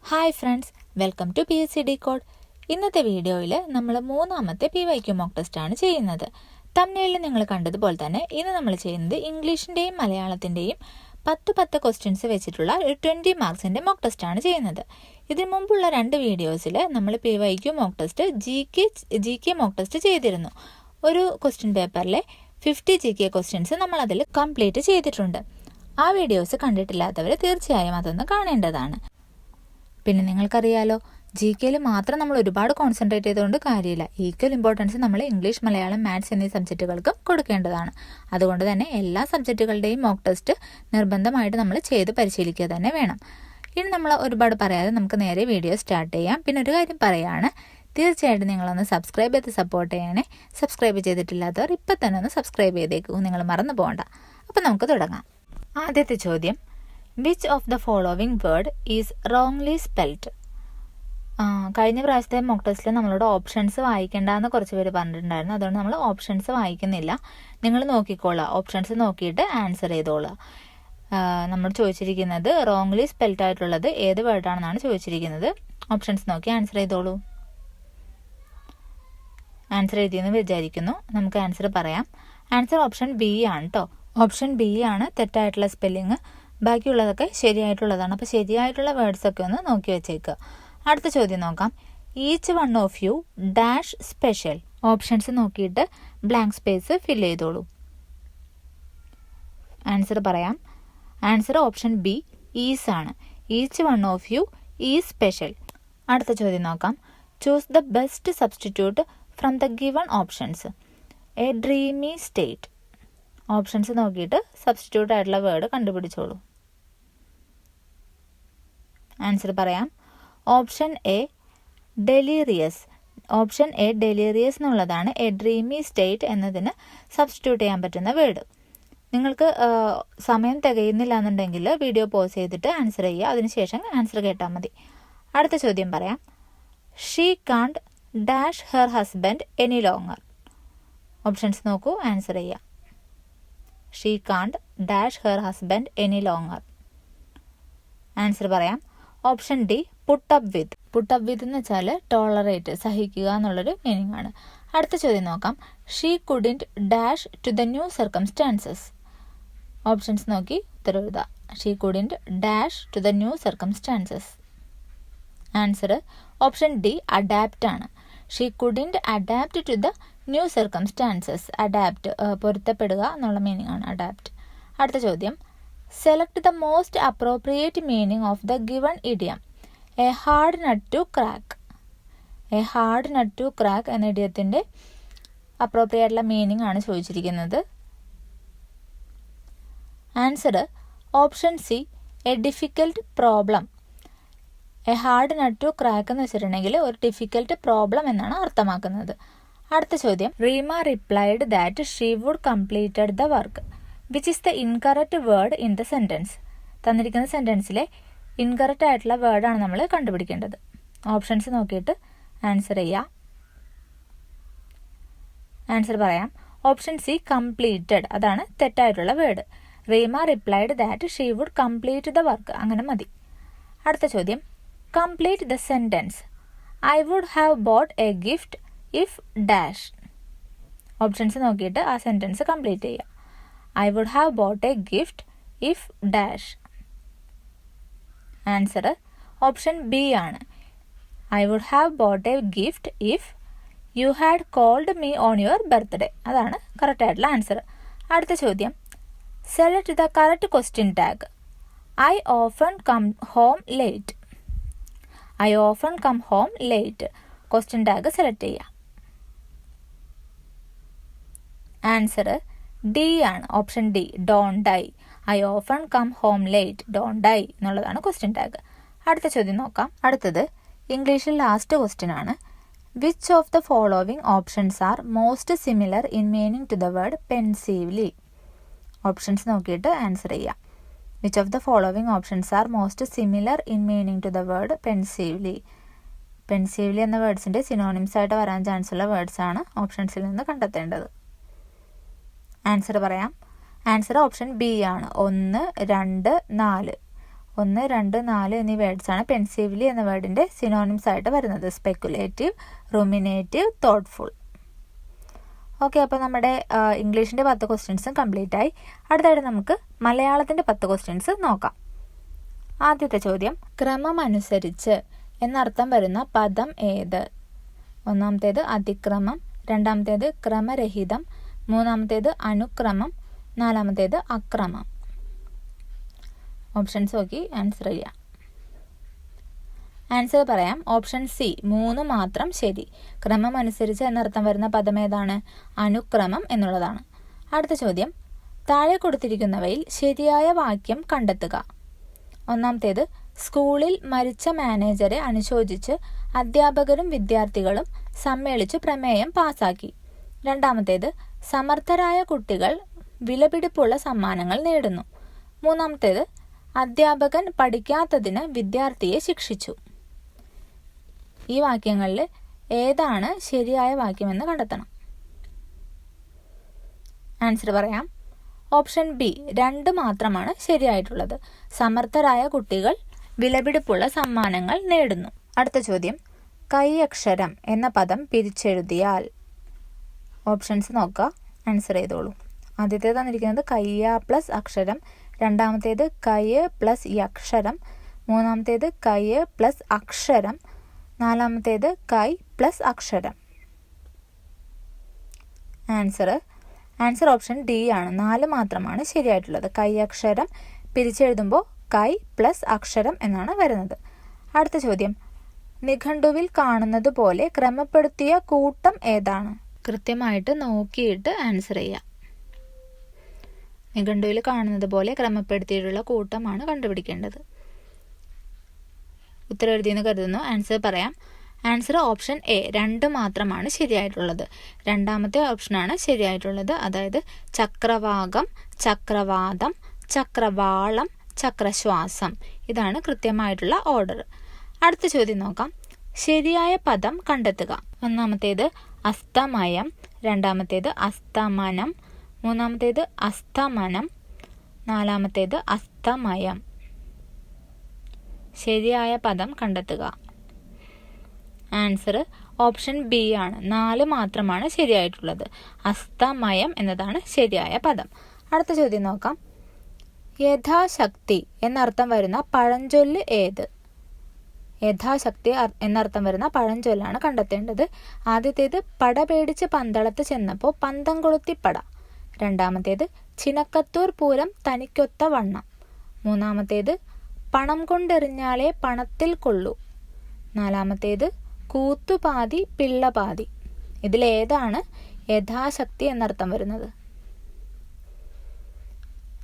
Hi friends, welcome to PSC Decode. ഇന്നത്തെ വീഡിയോയിൽ നമ്മൾ മൂന്നാമത്തെ PYQ മോക്ക് ടെസ്റ്റാണ് ചെയ്യുന്നത്. തംബ്നെയിലിൽ നിങ്ങൾ കണ്ടതുപോലെ തന്നെ ഇന്ന് നമ്മൾ ചെയ്യുന്നത് ഇംഗ്ലീഷിൻ്റെയും മലയാളത്തിൻ്റെയും 10 ക്വസ്റ്റ്യൻസ് വെച്ചിട്ടുള്ള ഒരു 20 മാർക്സിൻ്റെ മോക്ക് ടെസ്റ്റാണ് ചെയ്യുന്നത്. ഇതിനു മുമ്പുള്ള 2 വീഡിയോസിൽ നമ്മൾ PYQ mock test GK mock test ചെയ്തിരുന്നു. ഒരു ക്വസ്റ്റ്യൻ പേപ്പറിലെ 50 GK ക്വസ്റ്റ്യൻസ് നമ്മൾ അതിൽ കംപ്ലീറ്റ് ചെയ്തിട്ടുണ്ട്. ആ വീഡിയോസ് കണ്ടിട്ടില്ലാത്തവർ തീർച്ചയായും അതൊന്ന് കാണേണ്ടതാണ്. പിന്നെ നിങ്ങൾക്കറിയാലോ, GKയിൽ മാത്രം നമ്മൾ ഒരുപാട് കോൺസെൻട്രേറ്റ് ചെയ്തുകൊണ്ട് കാര്യമില്ല. ഈക്വൽ ഇമ്പോർട്ടൻസ് നമ്മൾ ഇംഗ്ലീഷ്, മലയാളം, മാത്സ് എന്നീ സബ്ജക്റ്റുകൾക്കും കൊടുക്കേണ്ടതാണ്. അതുകൊണ്ട് തന്നെ എല്ലാ സബ്ജക്റ്റുകളുടെയും മോക്ക് ടെസ്റ്റ് നിർബന്ധമായിട്ട് നമ്മൾ ചെയ്ത് പരിശീലിക്കുക തന്നെ വേണം. ഇനി നമ്മൾ ഒരുപാട് പറയാതെ നമുക്ക് നേരെ വീഡിയോ സ്റ്റാർട്ട് ചെയ്യാം. പിന്നെ ഒരു കാര്യം പറയുകയാണ്, തീർച്ചയായിട്ടും നിങ്ങളൊന്ന് സബ്സ്ക്രൈബ് ചെയ്ത് സപ്പോർട്ട് ചെയ്യണേ. സബ്സ്ക്രൈബ് ചെയ്തിട്ടില്ലാത്തവർ ഇപ്പം തന്നെ ഒന്ന് സബ്സ്ക്രൈബ് ചെയ്തേക്കൂ, നിങ്ങൾ മറന്നു പോകണ്ട. അപ്പം നമുക്ക് തുടങ്ങാം. ആദ്യത്തെ ചോദ്യം, which of the following word is wrongly spelled? കഴിഞ്ഞ പ്രാവശ്യത്തെ മോക്ക് ടെസ്റ്റിൽ നമ്മളോട് ഓപ്ഷൻസ് വായിക്കേണ്ടെന്ന് കുറച്ച് പേര് പറഞ്ഞിട്ടുണ്ടായിരുന്നു. അതുകൊണ്ട് നമ്മൾ ഓപ്ഷൻസ് വായിക്കുന്നില്ല. നിങ്ങൾ നോക്കിക്കോളുക, ഓപ്ഷൻസ് നോക്കിയിട്ട് ആൻസർ ചെയ്തോളുക. നമ്മൾ ചോദിച്ചിരിക്കുന്നത് റോങ്ലി സ്പെൽഡ് ആയിട്ടുള്ളത് ഏത് വേർഡാണെന്നാണ് ചോദിച്ചിരിക്കുന്നത്. ഓപ്ഷൻസ് നോക്കി ആൻസർ ചെയ്തോളൂ. ആൻസർ എഴുതിയെന്ന് വിചാരിക്കുന്നു. നമുക്ക് ആൻസർ പറയാം. ആൻസർ ഓപ്ഷൻ ബി ആണ് കേട്ടോ. ഓപ്ഷൻ ബി ആണ് തെറ്റായിട്ടുള്ള സ്പെല്ലിങ്. ബാക്കിയുള്ളതൊക്കെ ശരിയായിട്ടുള്ളതാണ്. അപ്പോൾ ശരിയായിട്ടുള്ള വേർഡ്സ് ഒക്കെ ഒന്ന് നോക്കി വെച്ചേക്കുക. അടുത്ത ചോദ്യം നോക്കാം. Each one of you dash special. Options നോക്കിയിട്ട് ബ്ലാങ്ക് സ്പേസ് ഫില്ല് ചെയ്തോളൂ. ആൻസർ പറയാം. ആൻസർ ഓപ്ഷൻ ബി ഈസ് ആണ്. Each one of you is special. അടുത്ത ചോദ്യം നോക്കാം. Choose the best substitute from the given options. A dreamy state. Options നോക്കിയിട്ട് substitute ആയിട്ടുള്ള word കണ്ടുപിടിച്ചോളൂ. ആൻസർ പറയാം. Option A delirious. Option A delirious എന്നുള്ളതാണ് a dreamy state എന്നതിന് സബ്സ്റ്റിറ്റ്യൂട്ട് ചെയ്യാൻ പറ്റുന്ന വേർഡ്. നിങ്ങൾക്ക് സമയം തികയുന്നില്ല എന്നുണ്ടെങ്കിൽ വീഡിയോ പോസ് ചെയ്തിട്ട് ആൻസർ ചെയ്യുക. അതിനുശേഷം ആൻസർ കേട്ടാൽ മതി. അടുത്ത ചോദ്യം പറയാം. She can't dash her husband any longer. Options നോക്കൂ, ആൻസർ ചെയ്യുക. She can't dash her husband any longer. Answer പറയാം. Option D put up with. Put up with എന്ന് വെച്ചാൽ ടോളറേറ്റ്, സഹിക്കുക എന്നുള്ളൊരു മീനിങ് ആണ്. അടുത്ത ചോദ്യം നോക്കാം. She couldn't dash to the new circumstances. Options നോക്കി ഉത്തരം എഴുതുക. She couldn't dash to the new circumstances. Answer option D adapt ആണ്. She couldn't adapt to the new circumstances. Adapt പൊരുത്തപ്പെടുക എന്നുള്ള മീനിങ് ആണ് അഡാപ്റ്റ്. അടുത്ത ചോദ്യം. Select the most appropriate meaning of the given idiom. A hard nut to crack. A hard nut to crack എന്ന ഇഡിയത്തിൻ്റെ appropriate ആയിട്ടുള്ള meaning ആണ് ചോദിച്ചിരിക്കുന്നത്. Answer option C a difficult problem. A hard nut to crack എന്ന് വെച്ചിട്ടുണ്ടെങ്കിൽ ഒരു difficult problem എന്നാണ് അർത്ഥമാക്കുന്നത്. അടുത്ത ചോദ്യം. Reema replied that she would completed the work. Which is the incorrect word in the sentence. തന്നിരിക്കുന്ന സെൻറ്റൻസിലെ ഇൻകറക്റ്റ് ആയിട്ടുള്ള വേർഡാണ് നമ്മൾ കണ്ടുപിടിക്കേണ്ടത്. ഓപ്ഷൻസ് നോക്കിയിട്ട് ആൻസർ ചെയ്യാം. ആൻസർ പറയാം. ഓപ്ഷൻ സി കംപ്ലീറ്റഡ്, അതാണ് തെറ്റായിട്ടുള്ള word. Reema replied that she would complete the work, അങ്ങനെ മതി. അടുത്ത ചോദ്യം. Complete the sentence. I would have bought a gift if dash. Options നോക്കിയിട്ട് ആ സെൻറ്റൻസ് കംപ്ലീറ്റ് ചെയ്യുക. I would have bought a gift if dash. Answer option B ആണ്. I would have bought a gift if you had called me on your birthday. അതാണ് correct ആയിട്ടുള്ള answer. അടുത്ത ചോദ്യം. Select the correct question tag. I often come home late. I often come home late. Question tag select ചെയ്യുക. Answer D ആണ്. Option D don't I. I often come home late, don't I എന്നുള്ളതാണ് question tag. അടുത്ത ചോദ്യം നോക്കാം. അടുത്തത് ഇംഗ്ലീഷിൽ last question ആണ്. Which of the following options are most similar in meaning to the word pensively. Options നോക്കിയിട്ട് answer ചെയ്യാം. Which of the following options are most similar in meaning to the word പെൻസീവ്ലി. പെൻസീവ്ലി എന്ന വേർഡ്സിൻ്റെ synonyms ആയിട്ട് വരാൻ chance ഉള്ള words ആണ് ഓപ്ഷൻസിൽ നിന്ന് കണ്ടെത്തേണ്ടത്. Answer പറയാം. ആൻസർ ഓപ്ഷൻ ബി ആണ്. 1, 2, 4. 1, 2, 4 എന്നീ വേർഡ്സാണ് പെൻസീവ്ലി എന്ന വേർഡിൻ്റെ സിനോണിംസ് ആയിട്ട് വരുന്നത്. Speculative, ruminative, thoughtful. ഓക്കെ, അപ്പോൾ നമ്മുടെ ഇംഗ്ലീഷിൻ്റെ 10 ക്വസ്റ്റ്യൻസും കംപ്ലീറ്റ് ആയി. അടുത്തായിട്ട് നമുക്ക് മലയാളത്തിൻ്റെ 10 ക്വസ്റ്റ്യൻസ് നോക്കാം. ആദ്യത്തെ ചോദ്യം, ക്രമമനുസരിച്ച് എന്നർത്ഥം വരുന്ന പദം ഏത്? ഒന്നാമത്തേത് അതിക്രമം, രണ്ടാമത്തേത് ക്രമരഹിതം, മൂന്നാമത്തേത് അനുക്രമം, നാലാമത്തേത് അക്രമം. ഓപ്ഷൻസ് നോക്കി ആൻസർ ചെയ്യാം. ആൻസർ പറയാം. ഓപ്ഷൻ സി 3 മാത്രം ശരി. ക്രമം അനുസരിച്ച് എന്നർത്ഥം വരുന്ന പദം ഏതാണ്? അനുക്രമം എന്നുള്ളതാണ്. അടുത്ത ചോദ്യം, താഴെ കൊടുത്തിരിക്കുന്നവയിൽ ശരിയായ വാക്യം കണ്ടെത്തുക. ഒന്നാമത്തേത്, സ്കൂളിൽ മരിച്ച മാനേജരെ അനുശോചിച്ച് അധ്യാപകരും വിദ്യാർത്ഥികളും സമ്മേളിച്ചു പ്രമേയം പാസാക്കി. രണ്ടാമത്തേത്, സമർത്ഥരായ കുട്ടികൾ വിലപിടിപ്പുള്ള സമ്മാനങ്ങൾ നേടുന്നു. മൂന്നാമത്തേത്, അധ്യാപകൻ പഠിക്കാത്തതിന് വിദ്യാർത്ഥിയെ ശിക്ഷിച്ചു. ഈ വാക്യങ്ങളിൽ ഏതാണ് ശരിയായ വാക്യമെന്ന് കണ്ടെത്തണം. ആൻസർ പറയാം. ഓപ്ഷൻ ബി 2 മാത്രമാണ് ശരിയായിട്ടുള്ളത്. സമർത്ഥരായ കുട്ടികൾ വിലപിടിപ്പുള്ള സമ്മാനങ്ങൾ നേടുന്നു. അടുത്ത ചോദ്യം, കൈയക്ഷരം എന്ന പദം പിരിച്ചെഴുതിയാൽ. ഓപ്ഷൻസ് നോക്കുക, ആൻസർ ചെയ്തോളൂ. ആദ്യത്തേത് തന്നിരിക്കുന്നത് കയ്യ പ്ലസ് അക്ഷരം, രണ്ടാമത്തേത് കയ്യ് പ്ലസ് യക്ഷരം, മൂന്നാമത്തേത് കയ്യ് പ്ലസ് അക്ഷരം, നാലാമത്തേത് കൈ പ്ലസ് അക്ഷരം. ആൻസർ ഓപ്ഷൻ ഡി ആണ്. 4 മാത്രമാണ് ശരിയായിട്ടുള്ളത്. കൈയക്ഷരം പിരിച്ചെഴുതുമ്പോൾ കൈ പ്ലസ് അക്ഷരം എന്നാണ് വരുന്നത്. അടുത്ത ചോദ്യം, നിഘണ്ടുവിൽ കാണുന്നത് പോലെ ക്രമപ്പെടുത്തിയ കൂട്ടം ഏതാണ്? കൃത്യമായിട്ട് നോക്കിയിട്ട് ആൻസർ ചെയ്യാം. നിഘണ്ടുവിൽ കാണുന്നത് പോലെ ക്രമപ്പെടുത്തിയിട്ടുള്ള കൂട്ടമാണ് കണ്ടുപിടിക്കേണ്ടത്. ഉത്തരം എഴുതിയെന്ന് കരുതുന്നു. ആൻസർ പറയാം. ആൻസർ ഓപ്ഷൻ എ 2 മാത്രമാണ് ശരിയായിട്ടുള്ളത്. രണ്ടാമത്തെ ഓപ്ഷനാണ് ശരിയായിട്ടുള്ളത്. അതായത് ചക്രവാകം, ചക്രവാതം, ചക്രവാളം, ചക്രശ്വാസം. ഇതാണ് കൃത്യമായിട്ടുള്ള ഓർഡർ. അടുത്ത ചോദ്യം നോക്കാം. ശരിയായ പദം കണ്ടെത്തുക. ഒന്നാമത്തേത് അസ്തമയം, രണ്ടാമത്തേത് അസ്തമനം, മൂന്നാമത്തേത് അസ്തമനം, നാലാമത്തേത് അസ്തമയം. ശരിയായ പദം കണ്ടെത്തുക. ആൻസർ ഓപ്ഷൻ ബി ആണ്. 4 മാത്രമാണ് ശരിയായിട്ടുള്ളത്. അസ്തമയം എന്നതാണ് ശരിയായ പദം. അടുത്ത ചോദ്യം നോക്കാം. യഥാശക്തി എന്നർത്ഥം വരുന്ന പഴഞ്ചൊല്ല് ഏത്? യഥാശക്തി എന്നർത്ഥം വരുന്ന പഴഞ്ചൊല്ലാണ് കണ്ടെത്തേണ്ടത്. ആദ്യത്തേത് പട പേടിച്ച് പന്തളത്ത് ചെന്നപ്പോൾ പന്തം കൊളുത്തി പട. രണ്ടാമത്തേത് ചിനക്കത്തൂർ പൂരം തനിക്കൊത്ത വണ്ണം. മൂന്നാമത്തേത് പണം കൊണ്ടെറിഞ്ഞാലേ പണത്തിൽ കൊള്ളൂ. നാലാമത്തേത് കൂത്തുപാതി പിള്ളപാതി. ഇതിലേതാണ് യഥാശക്തി എന്നർത്ഥം വരുന്നത്?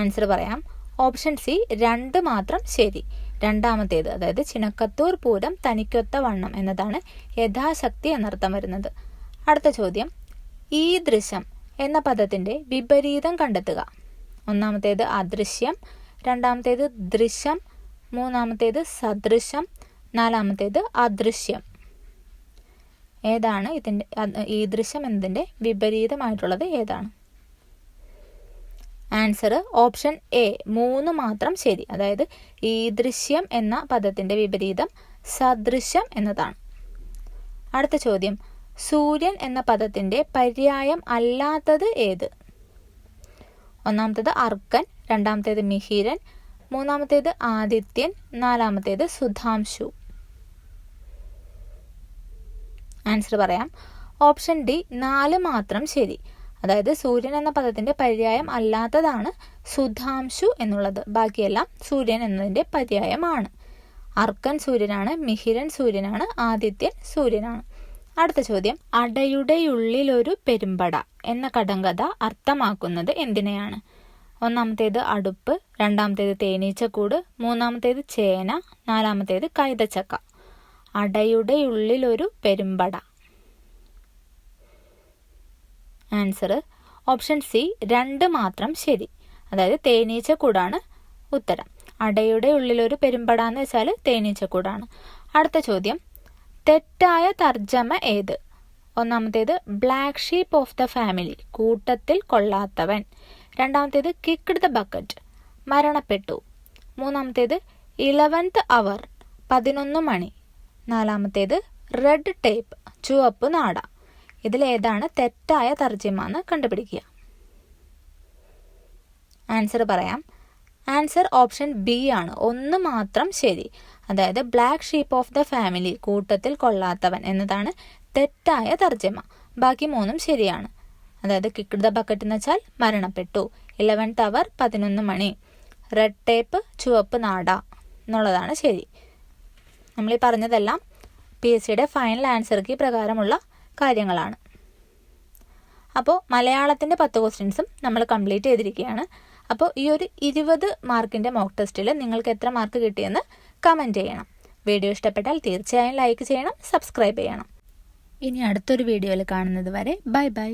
ആൻസർ പറയാം. ഓപ്ഷൻ സി 2 മാത്രം ശരി. രണ്ടാമത്തേത്, അതായത് ചിനക്കത്തൂർ പൂരം തനിക്കൊത്ത വണ്ണം എന്നതാണ് യഥാശക്തി എന്നർത്ഥം വരുന്നത്. അടുത്ത ചോദ്യം, ഈദൃശം എന്ന പദത്തിന്റെ വിപരീതം കണ്ടെത്തുക. ഒന്നാമത്തേത് അദൃശ്യം, രണ്ടാമത്തേത് ദൃശ്യം, മൂന്നാമത്തേത് സദൃശം, നാലാമത്തേത് അദൃശ്യം. ഏതാണ് ഇതിന്റെ ഈദൃശം എന്നതിന്റെ വിപരീതമായിട്ടുള്ളത് ഏതാണ്? ആൻസർ ഓപ്ഷൻ എ 3 മാത്രം ശരി. അതായത് ഈദൃശ്യം എന്ന പദത്തിന്റെ വിപരീതം സദൃശ്യം എന്നതാണ്. അടുത്ത ചോദ്യം, സൂര്യൻ എന്ന പദത്തിന്റെ പര്യായം അല്ലാത്തത് ഏത്? ഒന്നാമത്തേത് അർക്കൻ, രണ്ടാമത്തേത് മിഹിരൻ, മൂന്നാമത്തേത് ആദിത്യൻ, നാലാമത്തേത് സുധാംശു. ആൻസർ പറയാം. ഓപ്ഷൻ ഡി 4 മാത്രം ശരി. അതായത് സൂര്യൻ എന്ന പദത്തിന്റെ പര്യായം അല്ലാത്തതാണ് സുധാംശു എന്നുള്ളത്. ബാക്കിയെല്ലാം സൂര്യൻ എന്നതിന്റെ പര്യായമാണ്. അർക്കൻ സൂര്യനാണ്, മിഹിരൻ സൂര്യനാണ്, ആദിത്യൻ സൂര്യനാണ്. അടുത്ത ചോദ്യം, അടയുടെയുള്ളിലൊരു പെരുമ്പട എന്ന കടങ്കഥ അർത്ഥമാക്കുന്നത് എന്തിനെയാണ്? ഒന്നാമത്തേത് അടുപ്പ്, രണ്ടാമത്തേത് തേനീച്ചക്കൂട്, മൂന്നാമത്തേത് ചേന, നാലാമത്തേത് കൈതച്ചക്ക. അടയുടെയുള്ളിലൊരു പെരുമ്പട. ആൻസർ ഓപ്ഷൻ സി 2 മാത്രം ശരി. അതായത് തേനീച്ചക്കൂടാണ് ഉത്തരം. അടയുടെ ഉള്ളിലൊരു പെരുമ്പട എന്ന് വെച്ചാൽ തേനീച്ചക്കൂടാണ്. അടുത്ത ചോദ്യം, തെറ്റായ തർജ്ജമ ഏത്? ഒന്നാമത്തേത് black sheep of the family, കൂട്ടത്തിൽ കൊള്ളാത്തവൻ. രണ്ടാമത്തേത് കിക്ക്ഡ് ദ ബക്കറ്റ്, മരണപ്പെട്ടു. മൂന്നാമത്തേത് 11th അവർ 11 മണി. നാലാമത്തേത് റെഡ് ടേപ്പ് ചുവപ്പ് നാട. ഇതിലേതാണ് തെറ്റായ തർജിമ എന്ന് കണ്ടുപിടിക്കുക. ആൻസർ പറയാം. ആൻസർ ഓപ്ഷൻ ബി ആണ്. ഒന്ന് മാത്രം ശരി. അതായത് black sheep of the family, കൂട്ടത്തിൽ കൊള്ളാത്തവൻ എന്നതാണ് തെറ്റായ തർജ്ജമ. ബാക്കി മൂന്നും ശരിയാണ്. അതായത് കിക്ക് ദ ബക്കറ്റ് എന്ന് വെച്ചാൽ മരണപ്പെട്ടു, 11th അവർ 11 മണി, റെഡ് ടേപ്പ് ചുവപ്പ് നാട എന്നുള്ളതാണ് ശരി. നമ്മളീ പറഞ്ഞതെല്ലാം PSCയുടെ ഫൈനൽ ആൻസർ കീ പ്രകാരമുള്ള കാര്യങ്ങളാണ്. അപ്പോൾ മലയാളത്തിൻ്റെ 10 ക്വസ്റ്റ്യൻസും നമ്മൾ കംപ്ലീറ്റ് ചെയ്തിരിക്കുകയാണ്. അപ്പോൾ ഈ ഒരു 20 മാർക്കിൻ്റെ മോക്ക് ടെസ്റ്റിൽ നിങ്ങൾക്ക് എത്ര മാർക്ക് കിട്ടിയെന്ന് കമൻറ്റ് ചെയ്യണം. വീഡിയോ ഇഷ്ടപ്പെട്ടാൽ തീർച്ചയായും ലൈക്ക് ചെയ്യണം, സബ്സ്ക്രൈബ് ചെയ്യണം. ഇനി അടുത്തൊരു വീഡിയോയിൽ കാണുന്നത് വരെ ബൈ ബൈ.